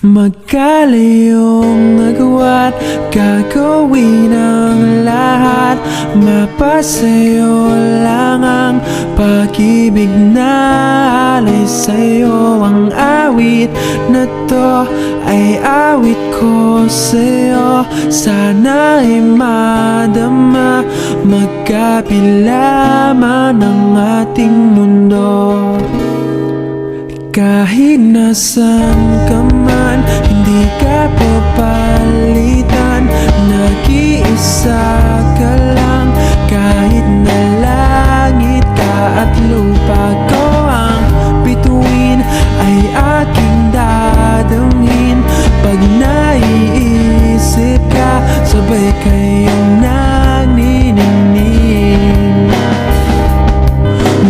Magkalayong agwat, gagawin ang lahat. Mapasayo lang ang pag-ibig na alay sa'yo. Ang awit na to ay awit ko sa'yo. Sana'y madama, magkapila man ang ating mundo. Kahit nasan ka man, hindi ka papalitan. Nag-iisa ka lang, kahit na langit ka at lupa ko ang bituin, ay aking dadamhin. Pag naiisip ka, sabay kayong nagniningning.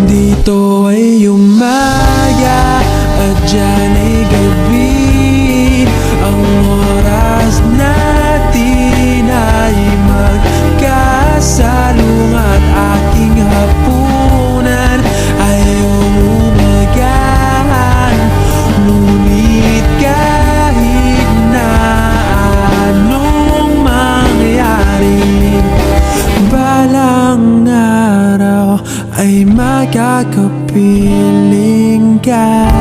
Dito ay umaga at dyan ay gabi. Ang oras natin ay magkasalung at aking hapunan ay umagahan. Ngunit kahit na anong mangyari, balang araw ay magkakapiling ka.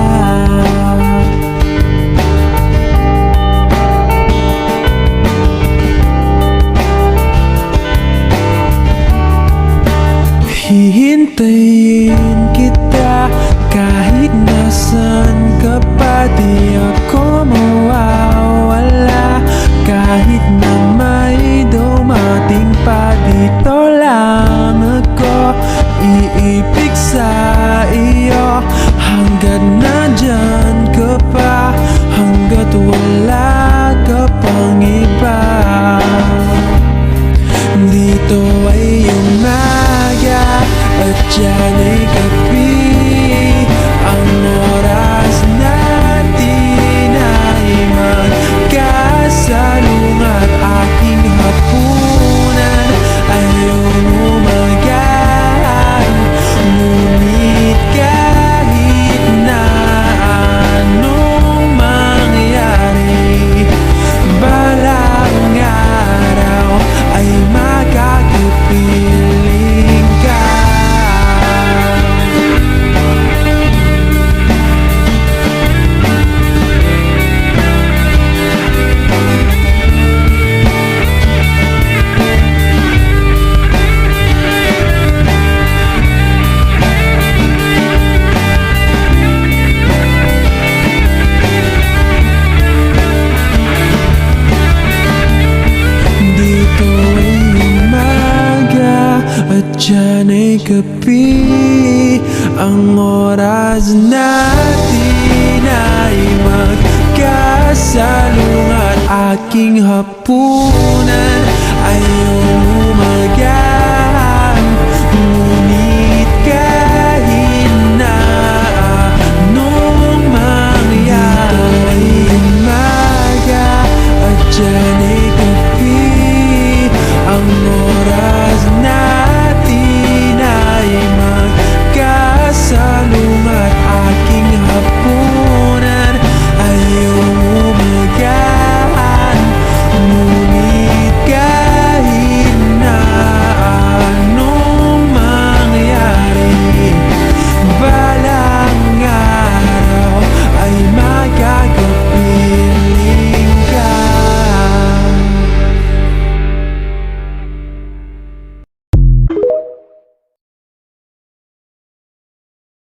Hihintayin kita kahit nasan ka pa. Di ako mawawala kahit na may dumating pa. Dito lang ako iibig sa iyo hanggat nandyan ka pa, hanggat wala ka pang iba. Dito ay umaga at dyan ay gabi. Ang oras natin ay magkasalung at aking hapunan ay umagahan. Ngunit kahit na anong mangyari, balang araw ay magkakapiling ka. Dyan ay gabi. Ang oras natin ay magkasalung at aking hapunan ay